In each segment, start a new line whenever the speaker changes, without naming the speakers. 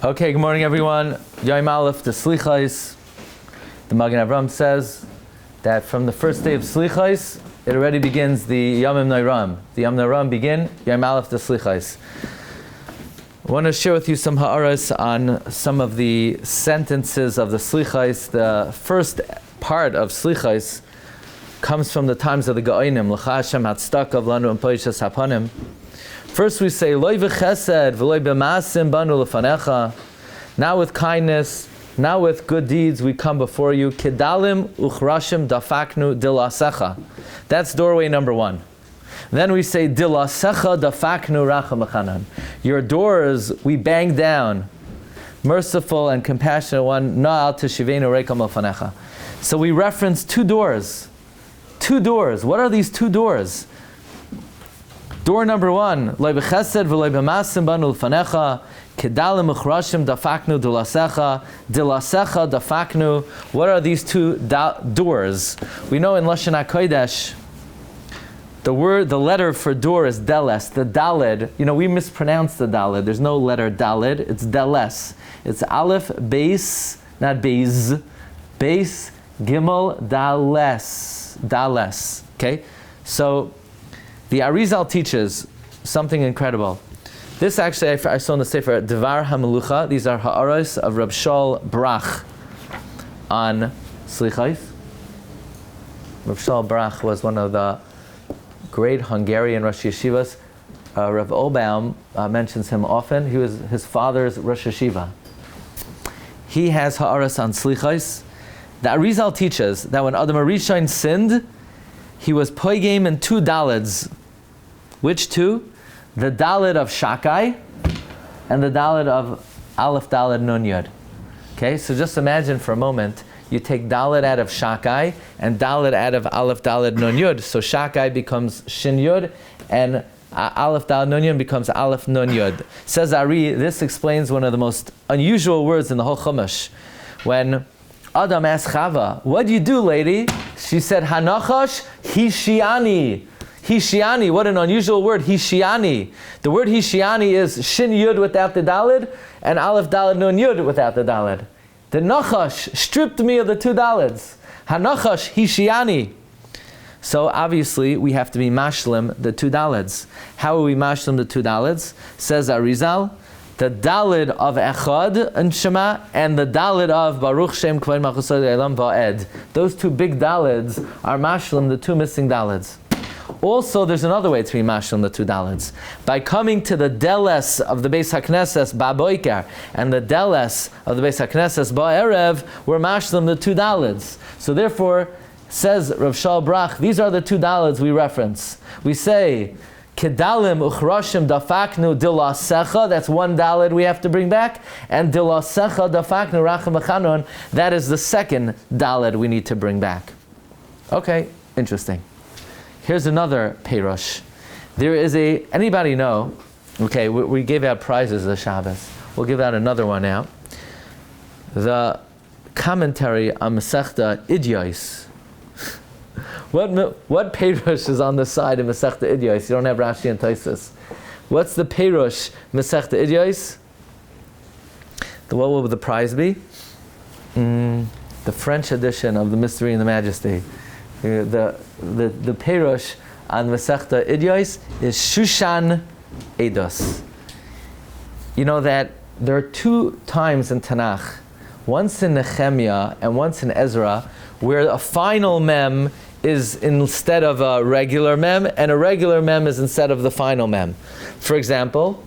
Okay, good morning everyone. Yom Aleph, the Selichos. The Magen Avraham says that from the first day of Selichos, it already begins the Yomim Nairam. The Yom Nairam begin, Yom Aleph, the Selichos. I want to share with you some ha'aras on some of the sentences of the Selichos. The first part of Selichos comes from the times of the Gaonim. L'cha Hashem hatzdaka v'lanu u'mpoishas hapanim. First we say, Loi v'chesed v'loi b'maasim banu lefanecha. Now with kindness, now with good deeds we come before you. Kedalim uchrashim dafaknu dilasecha. That's doorway number one. Then we say, Dilasecha dafaknu rachamachanan. Your doors we bang down. Merciful and compassionate one, na'al teshivenu reikam lefanecha. So we reference two doors. Two doors. What are these two doors? Door number one, Loi b'chesed v'loi b'maasim banu lefanecha, kedalim uchrashim dafaknu dilasecha, dilasecha dafaknu. What are these two doors? We know in Lashon HaKodesh, the letter for door is deles, the daled. You know, we mispronounce the daled. There's no letter daled, it's deles. It's aleph, beis, not beis, beis, gimel, dales, dales. Okay? So, the Arizal teaches something incredible. This actually, I saw in the Sefer Devar HaMelucha. These are ha'aros of Reb Shaul Brach on Selichos. Reb Shaul Brach was one of the great Hungarian Rosh Yeshivas. Rav Olbaum mentions him often. He was his father's Rosh Yeshiva. He has ha'aros on Selichos. The Arizal teaches that when Adam HaRishon sinned, he was poigim in two dalids. Which two? The dalid of Shakai and the dalid of Aleph Dalid Nun Yud. Okay, so just imagine for a moment, you take dalid out of Shakai and dalid out of Aleph Dalid Nun Yud. So Shakai becomes Shin Yud and Aleph Dalid Nun Yud becomes Aleph Nun Yud. Says Ari, this explains one of the most unusual words in the whole Chumash. When Adam asked Chava, "What do you do, lady?" She said, "Hanachash Hishiani." Hishiani, what an unusual word, Hishiani. The word Hishiani is Shin Yud without the Dalid and Aleph Dalid Nun Yud without the Dalid. The Nachash stripped me of the two Dalids. Hanachash Hishiani. So obviously we have to be mashlim the two Dalids. How are we mashlim the two Dalids? Says Arizal, the Dalid of Echad and Shema and the Dalid of Baruch Shem Kvod Malchus Elam Va'ed. Those two big Dalids are mashlim the two missing Dalids. Also, there's another way to be mashlim the two dalids. By coming to the deles of the Beis HaKnesses ba'boiker and the deles of the Beis HaKnesses ba'erev, we're mashlim the two dalids. So therefore, says Rav Shaul Brach, these are the two dalids we reference. We say, Kedalim uchrashim dafaknu dilasecha, that's one dalid we have to bring back, and dilasecha dafaknu racham achanon, that is the second dalid we need to bring back. Okay, interesting. Here's another Perush. There is anybody know, okay, we gave out prizes this Shabbos. We'll give out another one now. The commentary on Masechta Idyos. What Perush is on the side of Masechta Idyos? You don't have Rashi and Tosfos. What's the Perush Masechta Idyos? What will the prize be? The French edition of the Mystery and the Majesty. The Perush on Masechta Idyos is Shushan Eidos. You know that there are two times in Tanakh, once in Nehemiah and once in Ezra, where a final mem is instead of a regular mem, and a regular mem is instead of the final mem. For example,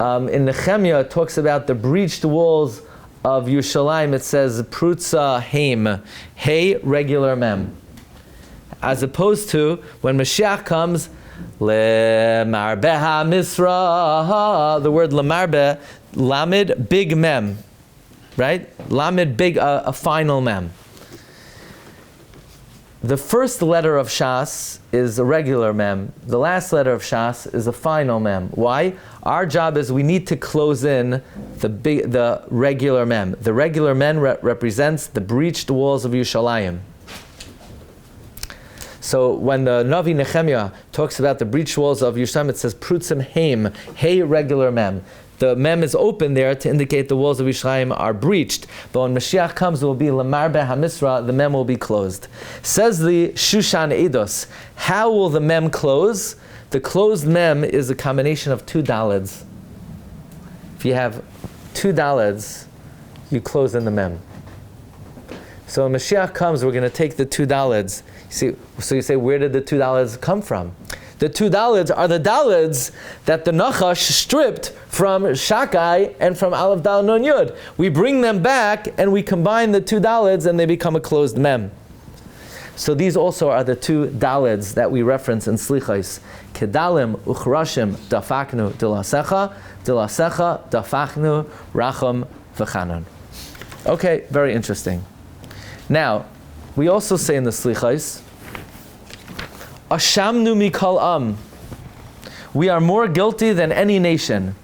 in Nehemiah it talks about the breached walls of Yerushalayim. It says Prutza Haim, Hey regular mem. As opposed to when Mashiach comes, Le'marbeha Misra, the word Le'marbe, Lamed big mem, right? Lamed big, a final mem. The first letter of Shas is a regular mem. The last letter of Shas is a final mem. Why? Our job is we need to close in the regular mem. The regular mem represents the breached walls of Yerushalayim. So when the Navi Nehemiah talks about the breached walls of Yerushalayim, it says Prutzim Haim, Hey regular mem. the mem is open there to indicate the walls of Yerushalayim are breached. But when Mashiach comes, it will be Lamarbe HaMisra, the mem will be closed. Says the Shushan Eidos, how will the mem close? The closed mem is a combination of two dalids. If you have two dalids, you close in the mem. So when Mashiach comes, we're going to take the two dalids. So you say, where did the two dalids come from? The two dalids are the dalids that the Nachash stripped from Shakai and from Aleph Dal Nun Yud. We bring them back and we combine the two dalids and they become a closed mem. So these also are the two dalids that we reference in Selichos. Kedalim uchrashim dafaknu dilasecha dafachnu racham v'chanan. Okay, very interesting. Now, we also say in the Selichos, Ashamnu mikal am. We are more guilty than any nation.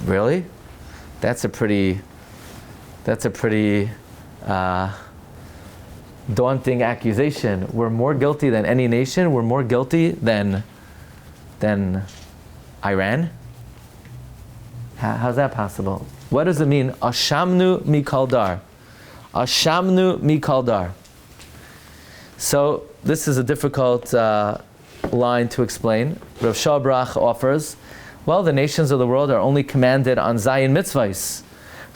Really? That's a pretty daunting accusation. We're more guilty than any nation. We're more guilty than Iran. How's that possible? What does it mean? Ashamnu mikal dar. Ashamnu mikal dar. So this is a difficult line to explain. Rav Shabrach offers, well, the nations of the world are only commanded on Zayin mitzvahs,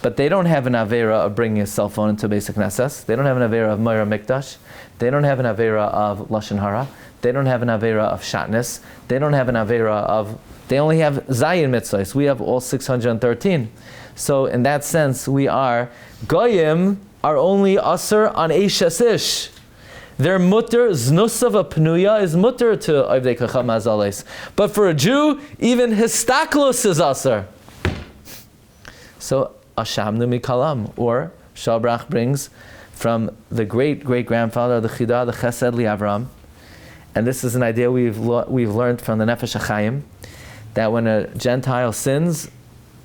but they don't have an avera of bringing a cell phone into basic Knesses. They don't have an avera of Moira Mikdash. They don't have an avera of Lashon Hara. They don't have an avera of Shatnez. They don't have an avera of... They only have Zayin mitzvahs. We have all 613. So in that sense, we are... Goyim are only Asr on Eishes Ish. Their mutter, znusav pnuya, is mutter to Avdei Kacham Azales. But for a Jew, even histaklos is asar. So, Ashamnu mikalam, or Shabrach brings from the great-great-grandfather of the Chidah, the Chesed Liavram, and this is an idea we've learned from the Nefesh HaChaim, that when a Gentile sins,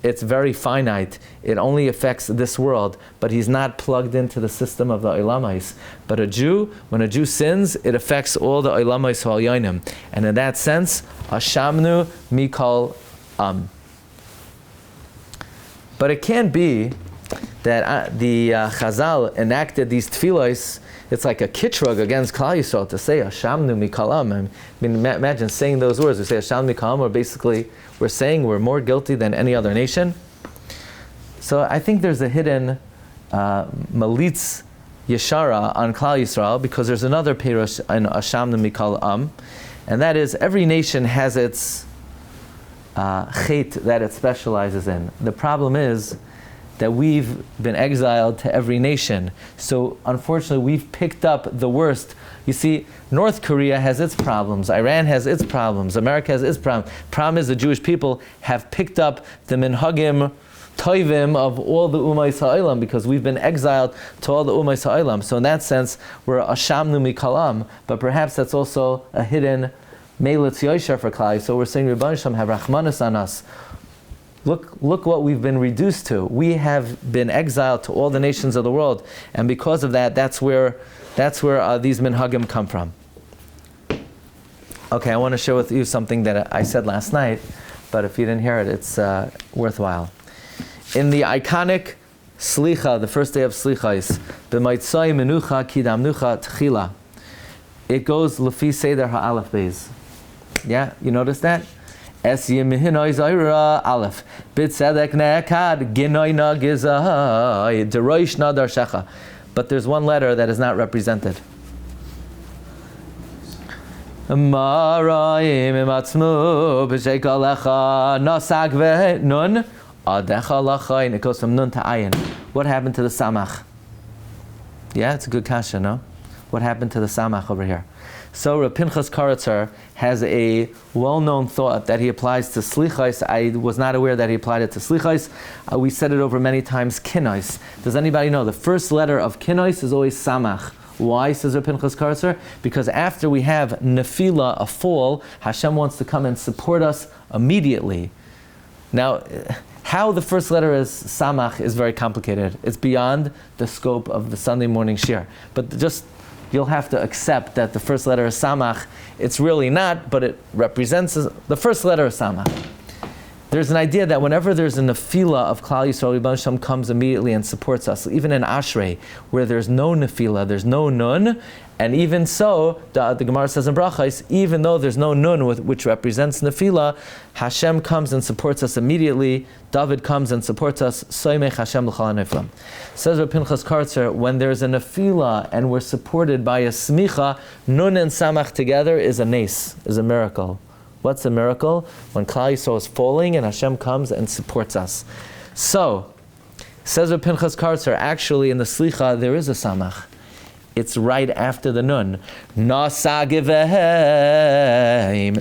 it's very finite. It only affects this world, but he's not plugged into the system of the Olamais. But a Jew, when a Jew sins, it affects all the Olamais Ha'alyonim. And in that sense, Ashamnu Mikal Am. But it can't be that the Chazal enacted these tefillos. It's like a kitrug against Klal Yisrael to say Ashamnu Mikal Am. I mean, imagine saying those words. We say Ashamnu Mikal Am, or basically we're saying we're more guilty than any other nation. So I think there's a hidden malitz yeshara on Klal Yisrael, because there's another purest in Ashamnu Mikal Am, and that is every nation has its chet that it specializes in. The problem is that we've been exiled to every nation. So unfortunately, we've picked up the worst. You see, North Korea has its problems, Iran has its problems, America has its problems. Problem is the Jewish people have picked up the minhagim toivim of all the Ummah Ha'olam, because we've been exiled to all the Ummah Ha'olam. So in that sense, we're Ashamnu Mikalam, but perhaps that's also a hidden Meilitz Yoshar for Klal. So we're saying, Rebbeinu Shalom, have Rachmanis on us. Look what we've been reduced to. We have been exiled to all the nations of the world, and because of that, that's where these minhagim come from. Okay, I want to share with you something that I said last night, but if you didn't hear it, it's worthwhile. In the iconic Slicha, the first day of Slichos, b'maitzai menucha kidamnucha tchila, it goes lefi seder ha'alef beis. Yeah, you notice that? Es yemihinoi zaira aleph bitzedek ne'ekad ginoina gizai deroish na darshecha. But there's one letter that is not represented. Maraim imatzmu b'sheikalecha nasag ve'nun adecha lachayin. It goes from nun to ayin. What happened to the samach? Yeah, it's a good kasha, no? What happened to the samach over here? So Rav Pinchas Karatzer has a well-known thought that he applies to Selichos. I was not aware that he applied it to Selichos. We said it over many times, Kinos. Does anybody know? The first letter of Kinos is always Samach. Why, says Rav Pinchas Karatzer? Because after we have Nefila, a fall, Hashem wants to come and support us immediately. Now, how the first letter is Samach is very complicated. It's beyond the scope of the Sunday morning shir. But just you'll have to accept that the first letter is Samach. It's really not, but it represents the first letter is Samach. There's an idea that whenever there's a nefila of Klal Yisrael, Rebbeinu Shalom comes immediately and supports us. Even in Ashrei, where there's no nefila, there's no nun, and even so, the Gemara says in Brachos, even though there's no nun which represents nefila, Hashem comes and supports us immediately. David comes and supports us. Soimech Hashem l'chal ha'neflam. Says Rabbi Pinchas Kartzer, when there's a nefila and we're supported by a smicha, nun and samach together is a nes, is a miracle. What's the miracle? When Klal Yisrael is falling and Hashem comes and supports us. So, says Rabbi Pinchas Kartzer, actually in the Slicha there is a samach. It's right after the nun. Na sagveim.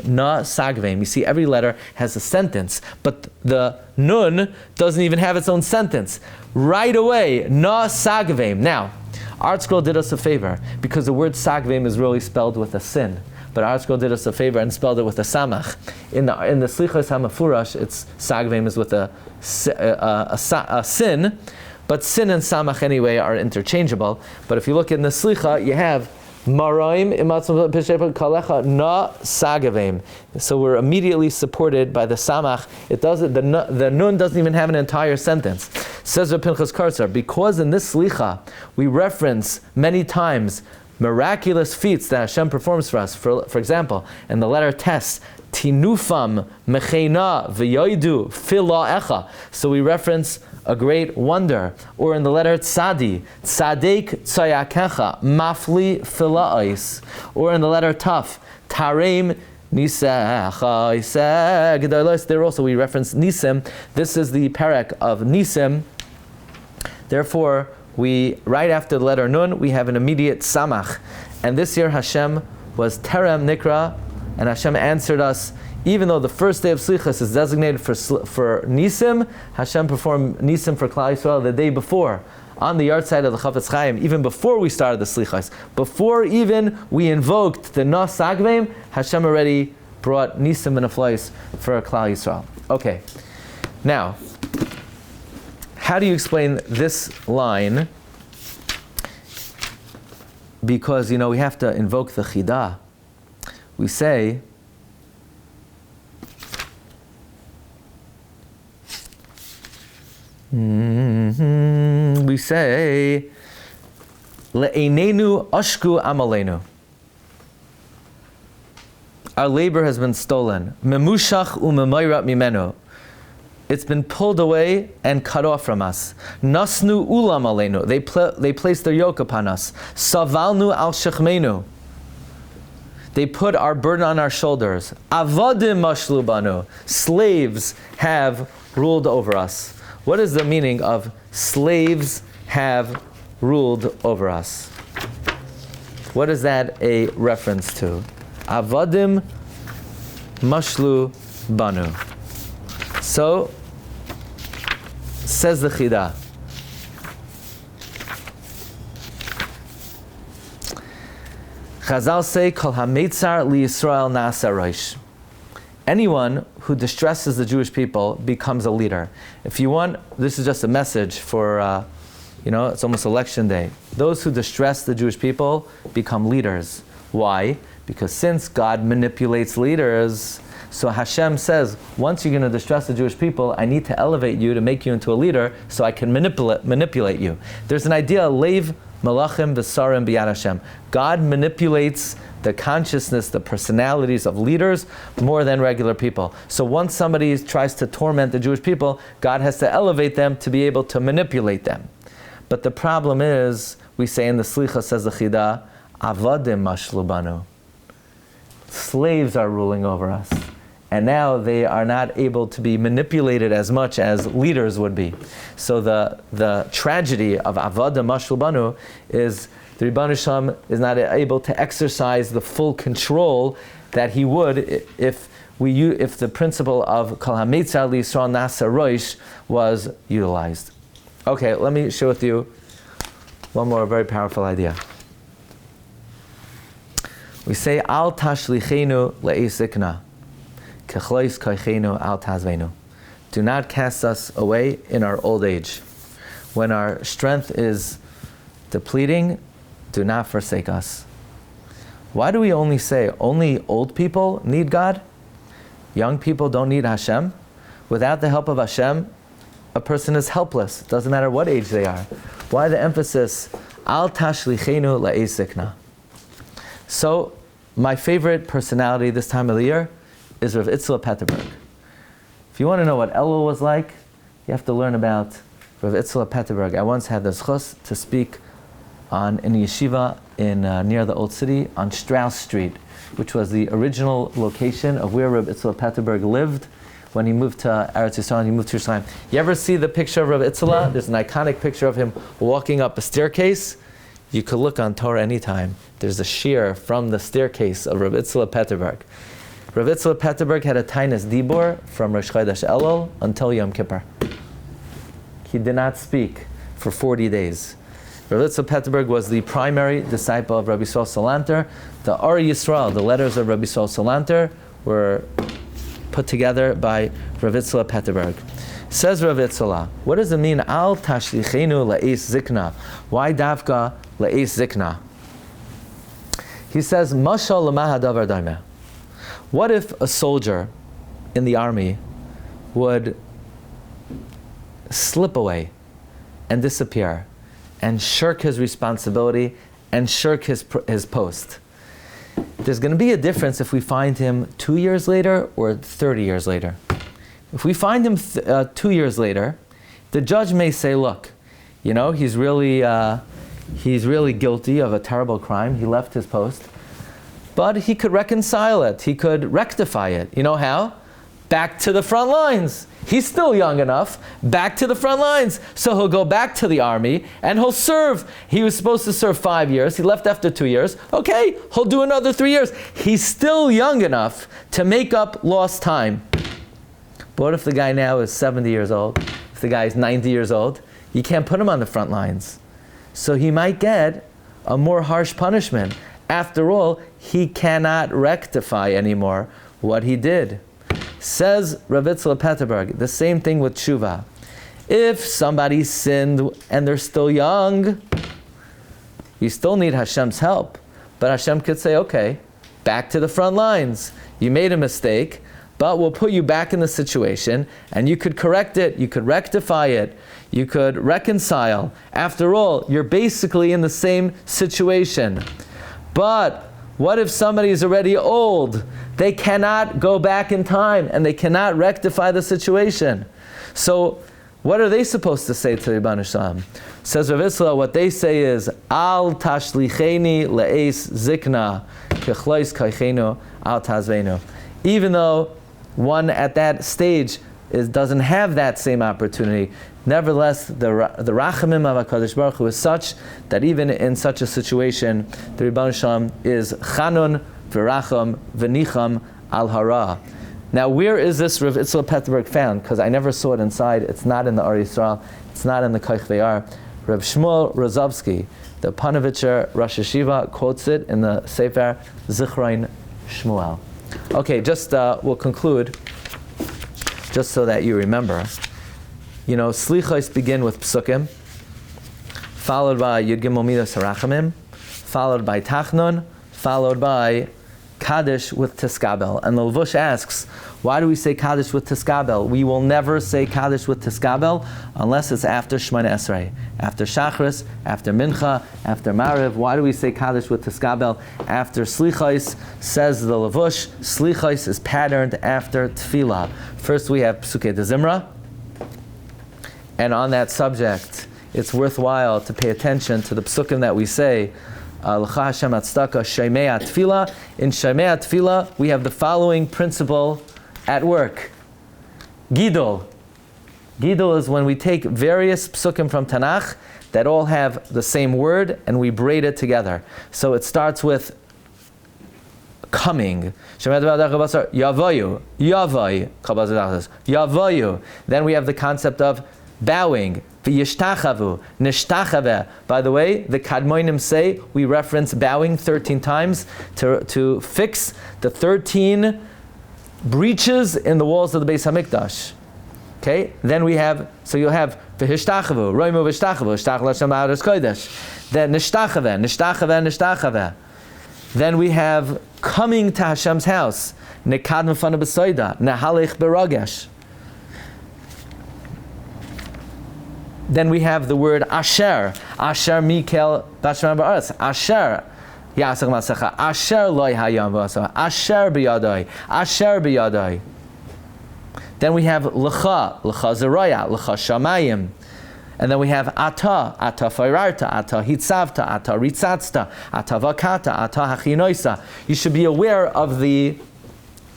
Na sagveim. You see, every letter has a sentence, but the nun doesn't even have its own sentence. Right away, na sagveim. Now, Art Scroll did us a favor, because the word sagveim is really spelled with a sin. But Art Scroll did us a favor and spelled it with a samach. In the Selichos HaMefurash, it's sagveim is with a sin, but sin and samach anyway are interchangeable. But if you look in the Slicha, you have Maraim imatzum kalecha na sagavim. So we're immediately supported by the samach. It doesn't. The nun doesn't even have an entire sentence. Says Rabbi Pinchas Kartzer, because in this Slicha we reference many times miraculous feats that Hashem performs for us. For example, in the letter Tes, Tinufam Mechena V'yoidu Fila Echa. So we reference a great wonder. Or in the letter Tzadi, Tzadek Tzayakecha Mafli Fila'is. Or in the letter Taf, Tareim Nisecha Iseh Gedolos. There also we reference Nisim. This is the parak of Nisim. Therefore, right after the letter Nun, we have an immediate samach. And this year Hashem was Terem Nikra, and Hashem answered us. Even though the first day of Selichos is designated for Nisim, Hashem performed Nisim for Klal Yisrael the day before, on the yard side of the Chafetz Chaim, even before we started the Selichos. Before even we invoked the Na Sagveim, Hashem already brought Nisim and Aflois for Klal Yisrael. Okay, now, how do you explain this line? Because, we have to invoke the Chidah. We say, Le'einenu ashku amalenu. Our labor has been stolen. Memushach u'memayrat mimenu. It's been pulled away and cut off from us. Nasnu ulam aleinu. They placed their yoke upon us. Savalnu al shechmenu. They put our burden on our shoulders. Avadim mashlu banu. Slaves have ruled over us. What is the meaning of slaves have ruled over us? What is that a reference to? Avadim mashlu banu. So, says the Chidah, Chazal say, Kol hametzar li Yisrael na'asa rosh. Anyone who distresses the Jewish people becomes a leader. If you want, this is just a message for, it's almost election day. Those who distress the Jewish people become leaders. Why? Because since God manipulates leaders, so Hashem says, once you're going to distress the Jewish people, I need to elevate you to make you into a leader so I can manipulate you. There's an idea, Leiv Malachim V'Sarim B'Yad Hashem. God manipulates the consciousness, the personalities of leaders more than regular people. So once somebody tries to torment the Jewish people, God has to elevate them to be able to manipulate them. But the problem is, we say in the Slicha, says the Chidah, Avadim mashlu banu. Slaves are ruling over us. And now they are not able to be manipulated as much as leaders would be. So the tragedy of Avadim mashlu banu is the Rebbeinu Shalom is not able to exercise the full control that he would if the principle of Kol hametzar li Yisrael na'asa rosh was utilized. Okay, let me share with you one more very powerful idea. We say, Al tashlichenu le'esikna, kechlois koichenu al tazvenu. Do not cast us away in our old age. When our strength is depleting, do not forsake us. Why do we only say only old people need God? Young people don't need Hashem? Without the help of Hashem, a person is helpless. It doesn't matter what age they are. Why the emphasis? Al tashlichenu la'es zikna. So, my favorite personality this time of the year is Rav Itzla Petterberg. If you want to know what Elul was like, you have to learn about Rav Itzla Petterberg. I once had the zchus to speak in a yeshiva near the Old City on Strauss Street, which was the original location of where Rav Itzla Petterberg lived when he moved to Eretz Yisrael, he moved to Jerusalem. You ever see the picture of Rav Itzla? There's an iconic picture of him walking up a staircase. You could look on Torah anytime. There's a shear from the staircase of Rav Itzla Petterberg. Rav Itzla Petterberg had a tainus dibur from Rosh Chodesh Elul until Yom Kippur. He did not speak for 40 days. Rav Itzla Petterberg was the primary disciple of Rabbi Yisrael Salanter. The Ari Yisrael, the letters of Rabbi Yisrael Salanter, were put together by Rav Itzla Petterberg. Says Rav Itzla, what does it mean? Al tashlichenu la'es zikna. Why davka la'es zikna? He says, Mashal l'ma hadavar daimeh. What if a soldier in the army would slip away and disappear and shirk his responsibility and shirk his post? There's going to be a difference if we find him 2 years later or 30 years later. If we find him 2 years later, the judge may say, look, you know, he's really guilty of a terrible crime. He left his post. But he could reconcile it. He could rectify it. You know how? Back to the front lines. He's still young enough. Back to the front lines. So he'll go back to the army and he'll serve. He was supposed to serve 5 years. He left after 2 years. Okay, he'll do another 3 years. He's still young enough to make up lost time. But what if the guy now is 70 years old? If the guy is 90 years old? You can't put him on the front lines. So he might get a more harsh punishment. After all, he cannot rectify anymore what he did. Says Rav Itzla Petterberg, the same thing with tshuva. If somebody sinned and they're still young, you still need Hashem's help. But Hashem could say, okay, back to the front lines. You made a mistake, but we'll put you back in the situation and you could correct it, you could rectify it, you could reconcile. After all, you're basically in the same situation. But what if somebody is already old? They cannot go back in time and they cannot rectify the situation. So what are they supposed to say to Rebbeinu Shalom? Says Rav Itzla, what they say is, Al tashlicheni le'es zikna kechlois kaichenu al tazveinu. Even though one at that stage doesn't have that same opportunity, nevertheless, the rachamim of HaKadosh Baruch Hu is such that even in such a situation, the Rebbeinu Shalom is chanun v'racham v'nicham al hara. Now, where is this Rav Itzla Petterberg found? Because I never saw it inside. It's not in the Ari Yisrael. It's not in the Koich Ve'ar. Rav Shmuel Rozovsky, the Panovitcher Rosh Hashiva, quotes it in the Sefer Zichron Shmuel. Okay, just we'll conclude, just so that you remember. You know, Selichos begin with Psukim, followed by Yud Gimel Midas Harachamim, followed by Tachnun, followed by Kaddish with Teskabel. And the Levush asks, why do we say Kaddish with Teskabel? We will never say Kaddish with Teskabel unless it's after Shemona Esrei, after Shachris, after Mincha, after Mariv. Why do we say Kaddish with Teskabel after Selichos? Says the Levush, Selichos is patterned after Tefillah. First we have Psukei de Zimra, and on that subject, it's worthwhile to pay attention to the psukim that we say, L'cha Hashem Atzdaka Shemei Tefillah. In Shemei Tefillah, we have the following principle at work. Gidol. Gidol is when we take various psukim from Tanakh that all have the same word and we braid it together. So it starts with coming. Yavayu. Yavai. Yavayu. Then we have the concept of bowing. V'yishtachavu, nishtachave. By the way, the Kadmonim say we reference bowing 13 times to fix the 13 breaches in the walls of the Beis Hamikdash. Okay, then we have, so you'll have v'yishtachavu, roimu v'yishtachavu, ishtach l'Hashem ha'aretz kodesh. Then nishtachave, nishtachave, nishtachave. Then we have coming to Hashem's house, nekad mefana b'soida, nehalech b'rogesh. Then we have the word asher. Asher mikel bashman ba'aretz. Asher yasach masecha. Asher loy hayam v'asa. Asher biyadai. Asher biyadai. Then we have lecha. Lecha zeraya. Lecha shamayim. And then we have ata. Ata fairarta. Ata hitzavta. Ata ritzatzta. Ata vakata. Ata hachinoisa. You should be aware of the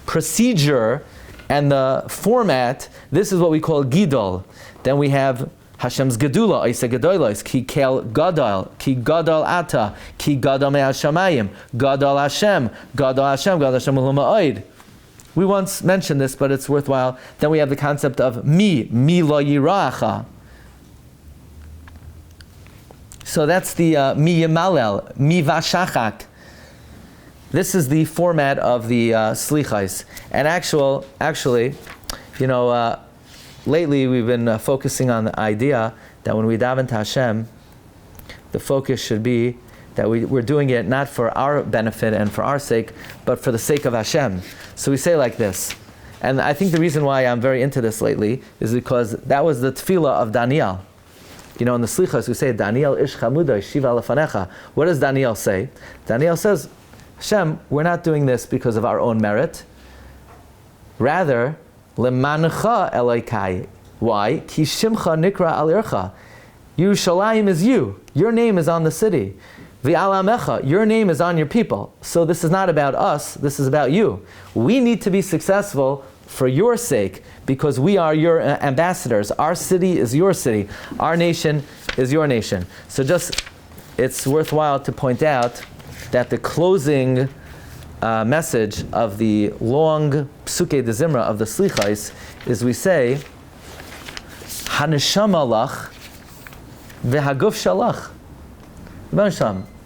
procedure and the format. This is what we call gidol. Then we have Hashem's gedula, Isa gedolos, ki kel gadol, ki gadol ata, ki gadol me'al shamayim, gadol Hashem, gadol Hashem, gadol Hashem uluma'oid. We once mentioned this, but it's worthwhile. Then we have the concept of mi lo yira'acha. So that's the mi yimalel, mi vashachak. This is the format of the Selichos. And actually, lately we've been focusing on the idea that when we daven to Hashem, the focus should be that we're doing it not for our benefit and for our sake, but for the sake of Hashem. So we say like this. And I think the reason why I'm very into this lately is because that was the tefillah of Daniel. In the Selichos we say, Daniel ish chamudai shiva lefanecha. What does Daniel say? Daniel says, Hashem, we're not doing this because of our own merit. Rather, lemancha Elokai. Why? Ki shimcha nikra al ircha. Yerushalayim is you. Your name is on the city. V'alamecha. Your name is on your people. So this is not about us. This is about you. We need to be successful for your sake because we are your ambassadors. Our city is your city. Our nation is your nation. So it's worthwhile to point out that the closing message of the long Psukei de Zimra of the Selichos is we say, Haneshama lach v'haguf shalach.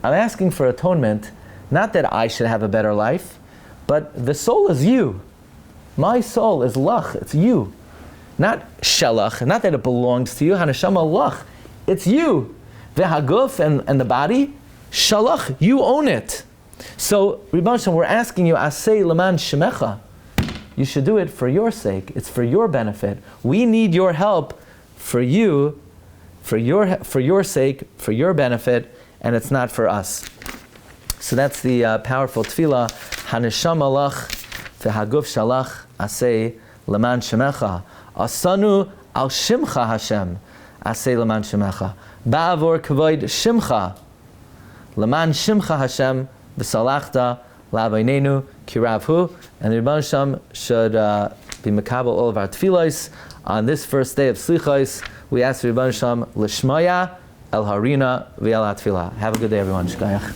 I'm asking for atonement, not that I should have a better life, but the soul is you. My soul is lach, it's you. Not shalach, not that it belongs to you. Haneshama lach, it's you. V'haguf and the body, shalach, you own it. So, Rebbe Hashem, we're asking you, asay leman shemecha. You should do it for your sake. It's for your benefit. We need your help for you, for your sake, for your benefit, and it's not for us. So that's the powerful tefillah. Haneshama lach v'haguf shalach asay leman shemecha. Asanu al shimcha Hashem asay leman shemecha. Ba'avor kavoid shimcha. Leman shimcha Hashem v'salachta la'avaynenu kiravhu. And the Rebbe Hashem should be makabel all of our tefillos on this first day of Selichos. We ask the Rebbe Hashem l'shmaya el harina v'el atfilah. Have a good day, everyone. Shkayach.